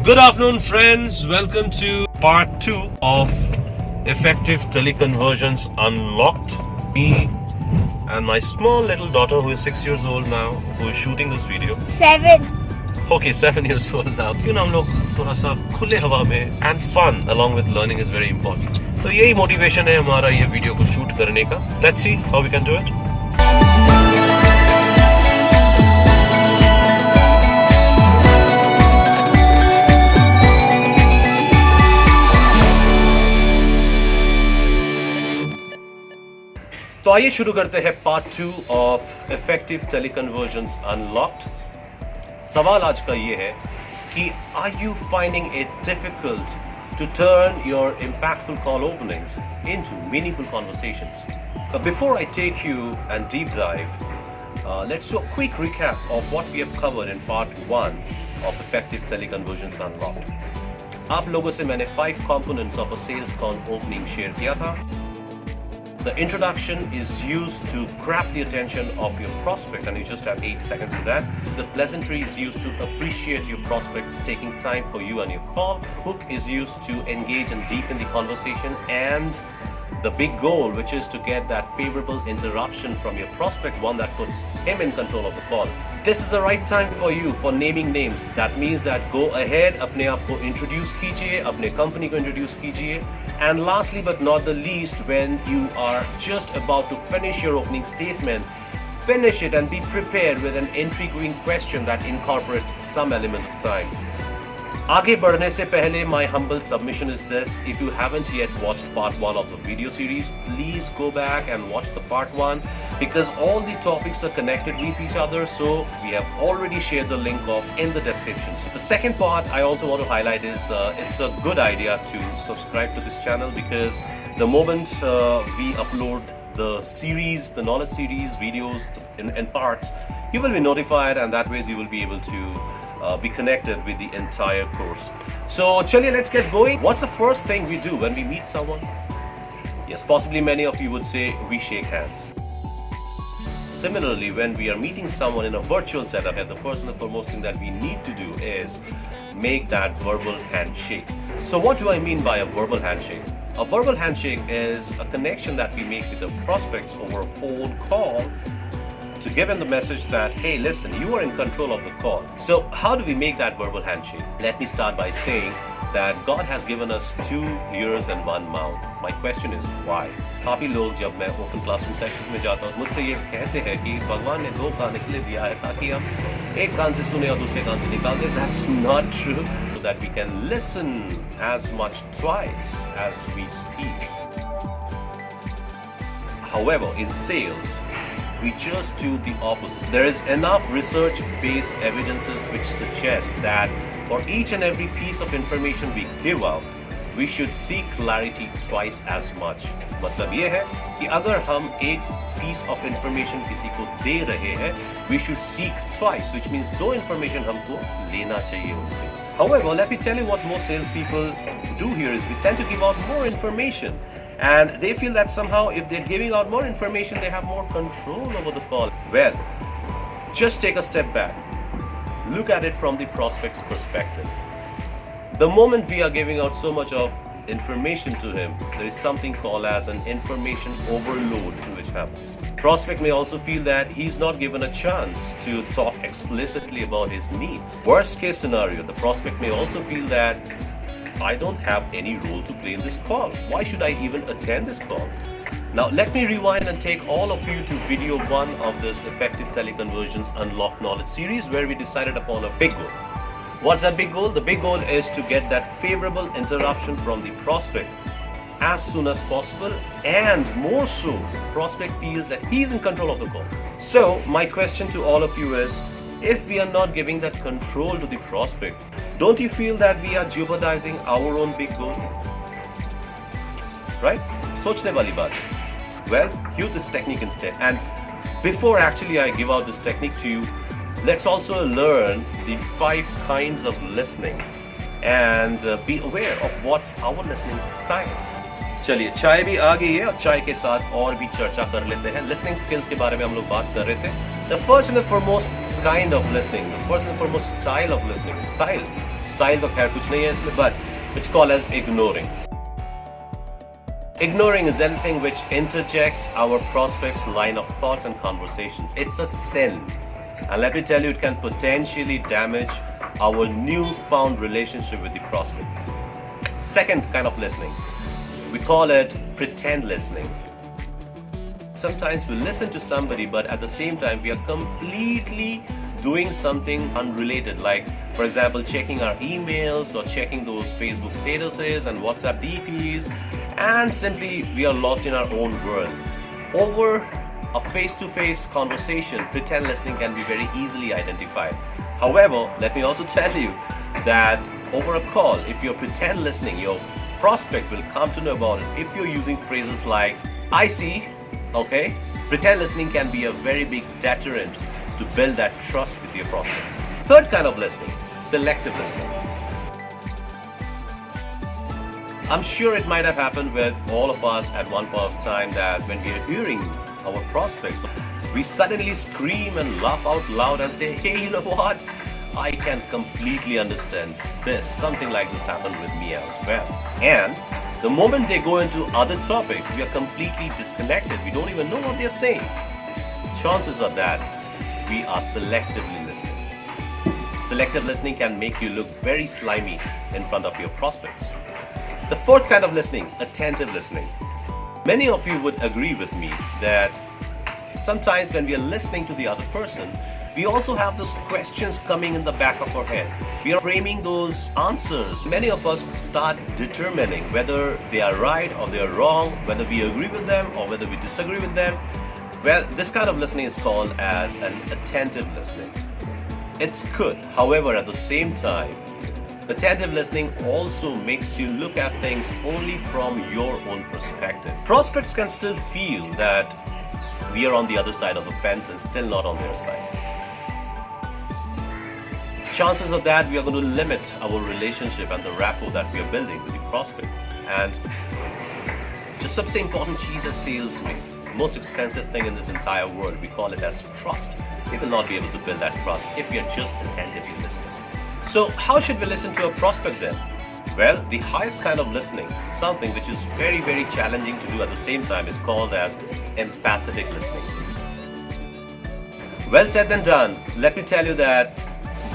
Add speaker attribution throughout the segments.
Speaker 1: Good afternoon, friends. Welcome to part 2 of Effective Teleconversions Unlocked. Me and my small little daughter, who is 6 years old now, who is shooting this video.
Speaker 2: 7.
Speaker 1: Okay, 7 years old now. क्यों ना हम लोग थोड़ा सा खुले हवा में and fun along with learning is very important. तो यही motivation है हमारा ये वीडियो को शूट करने का. Let's see how we can do it. तो आइए शुरू करते हैं part 2 of effective teleconversions unlocked. सवाल आज का ये है कि are you finding it difficult to turn your impactful call openings into meaningful conversations? Before I take you and deep dive, let's do a quick recap of what we have covered in part 1 of effective teleconversions unlocked. आप लोगों से मैंने 5 components of a sales call opening share किया था. The introduction is used to grab the attention of your prospect, and you just have 8 seconds for that. The pleasantry is used to appreciate your prospects taking time for you and your call. Hook is used to engage and deepen the conversation, and the big goal, which is to get that favorable interruption from your prospect, one that puts him in control of the call. This is the right time for you for naming names. That means that go ahead, अपने आप को introduce कीजिए, अपने company को introduce कीजिए. And lastly but not the least, when you are just about to finish your opening statement, finish it and be prepared with an intriguing question that incorporates some element of time. आगे बढ़ने से पहले, my humble submission is this: if you haven't yet watched part 1 of the video series, please go back and watch the part 1, because all the topics are connected with each other, so we have already shared the link of in the description. So the second part I also want to highlight is it's a good idea to subscribe to this channel, because the moment we upload the series, the knowledge series videos in parts, you will be notified, and that way you will be able to be connected with the entire course. So, chaliye, let's get going. What's the first thing we do when we meet someone? Yes, possibly many of you would say we shake hands. Similarly, when we are meeting someone in a virtual setup, the first and the foremost thing that we need to do is make that verbal handshake. So, what do I mean by a verbal handshake? A verbal handshake is a connection that we make with the prospects over a phone call, to give them the message that, hey, listen, you are in control of the call. So how do we make that verbal handshake? Let me start by saying that God has given us 2 ears and 1 mouth. My question is why? काफी लोग जब मैं open classroom sessions में जाता हूँ, मुझसे ये कहते हैं कि भगवान ने 2 कान इसलिए दिया है ताकि हम एक कान से सुने और दूसरे कान से निकाल दें. That's not true. So that we can listen as much twice as we speak. However, in sales, we just do the opposite. There is enough research-based evidences which suggest that for each and every piece of information we give out, we should seek clarity twice as much. मतलब ये है कि अगर हम एक piece of information किसी को दे रहे हैं, we should seek twice, which means 2 information हमको लेना चाहिए उनसे. However, let me tell you what most salespeople do here is we tend to give out more information. And they feel that somehow if they're giving out more information, they have more control over the call. Well, just take a step back. Look at it from the prospect's perspective. The moment we are giving out so much of information to him, there is something called as an information overload which happens. Prospect may also feel that he's not given a chance to talk explicitly about his needs. Worst case scenario, the prospect may also feel that I don't have any role to play in this call. Why should I even attend this call? Now, let me rewind and take all of you to video 1 of this Effective Teleconversions Unlocked Knowledge series, where we decided upon a big goal. What's that big goal? The big goal is to get that favorable interruption from the prospect as soon as possible, and more so, prospect feels that he's in control of the call. So, my question to all of you is, if we are not giving that control to the prospect, don't you feel that we are jeopardizing our own big goal? Right? सोचने वाली बात. Well, use this technique instead. And before actually I give out this technique to you, let's also learn the 5 kinds of listening and be aware of what's our listening styles. चलिए, चाय भी आ गई है और चाय के साथ और भी चर्चा कर लेते हैं. लिसनिंग स्किल्स के बारे में हम लोग बात कर रहे थे. The first and the foremost kind of listening, the first and foremost style of listening, style Style तो खैर कुछ नहीं है इसमें, but it's called as ignoring. Ignoring is anything which interjects our prospects' line of thoughts and conversations. It's a sin. And let me tell you, it can potentially damage our newfound relationship with the prospect. Second kind of listening, we call it pretend listening. Sometimes we listen to somebody, but at the same time, we are completely doing something unrelated, like for example checking our emails or checking those Facebook statuses and WhatsApp DPs, and simply we are lost in our own world. Over a face-to-face conversation, pretend listening can be very easily identified. However, let me also tell you that over a call, if you're pretend listening, your prospect will come to know about it if you're using phrases like I see. Okay, pretend listening can be a very big deterrent to build that trust with your prospect. Third kind of listening, selective listening. I'm sure it might have happened with all of us at one point of time that when we are hearing our prospects, we suddenly scream and laugh out loud and say, hey, you know what? I can completely understand this. Something like this happened with me as well. And the moment they go into other topics, we are completely disconnected. We don't even know what they're saying. Chances are that we are selectively listening. Selective listening can make you look very slimy in front of your prospects. The fourth kind of listening, attentive listening. Many of you would agree with me that sometimes when we are listening to the other person, we also have those questions coming in the back of our head. We are framing those answers. Many of us start determining whether they are right or they are wrong, whether we agree with them or whether we disagree with them. Well, this kind of listening is called as an attentive listening. It's good. However, at the same time, attentive listening also makes you look at things only from your own perspective. Prospects can still feel that we are on the other side of the fence and still not on their side. Chances are that we are going to limit our relationship and the rapport that we are building with the prospect. And just सबसे important चीज़ है sales में, most expensive thing in this entire world, we call it as trust. We will not be able to build that trust if we are just attentively listening. So how should we listen to a prospect then? Well, the highest kind of listening, something which is very, very challenging to do at the same time, is called as empathetic listening. Well said and done. Let me tell you that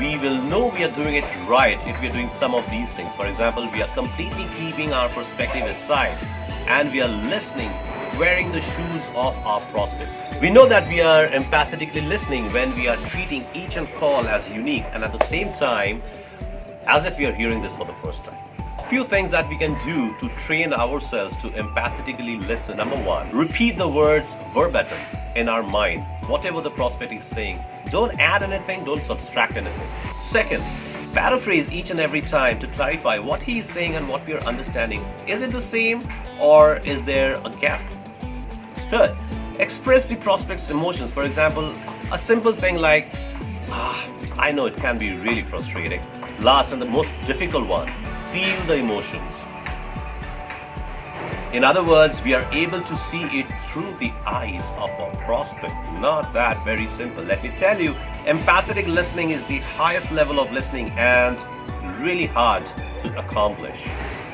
Speaker 1: we will know we are doing it right if we are doing some of these things. For example, we are completely keeping our perspective aside and we are listening, wearing the shoes of our prospects. We know that we are empathetically listening when we are treating each and call as unique and at the same time as if we are hearing this for the first time. A few things that we can do to train ourselves to empathetically listen. Number one, repeat the words verbatim in our mind. Whatever the prospect is saying, don't add anything, don't subtract anything. Second, paraphrase each and every time to clarify what he is saying and what we are understanding. Is it the same or is there a gap? Third, express the prospect's emotions. For example, a simple thing like, I know it can be really frustrating. Last and the most difficult one, feel the emotions. In other words, we are able to see it through the eyes of our prospect. Not that very simple. Let me tell you, empathetic listening is the highest level of listening and really hard to accomplish.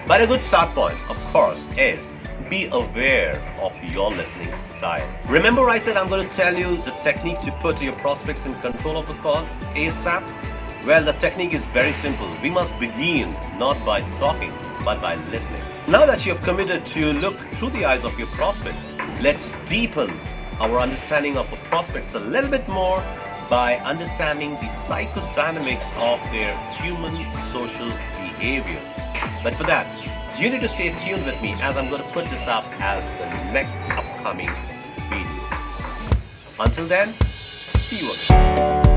Speaker 1: But a good start point, of course, is be aware of your listening style. Remember I said I'm going to tell you the technique to put your prospects in control of the call ASAP? Well, the technique is very simple. We must begin not by talking, but by listening. Now that you have committed to look through the eyes of your prospects, let's deepen our understanding of the prospects a little bit more by understanding the psychodynamics of their human social behavior. But for that, you need to stay tuned with me as I'm going to put this up as the next upcoming video. Until then, see you again.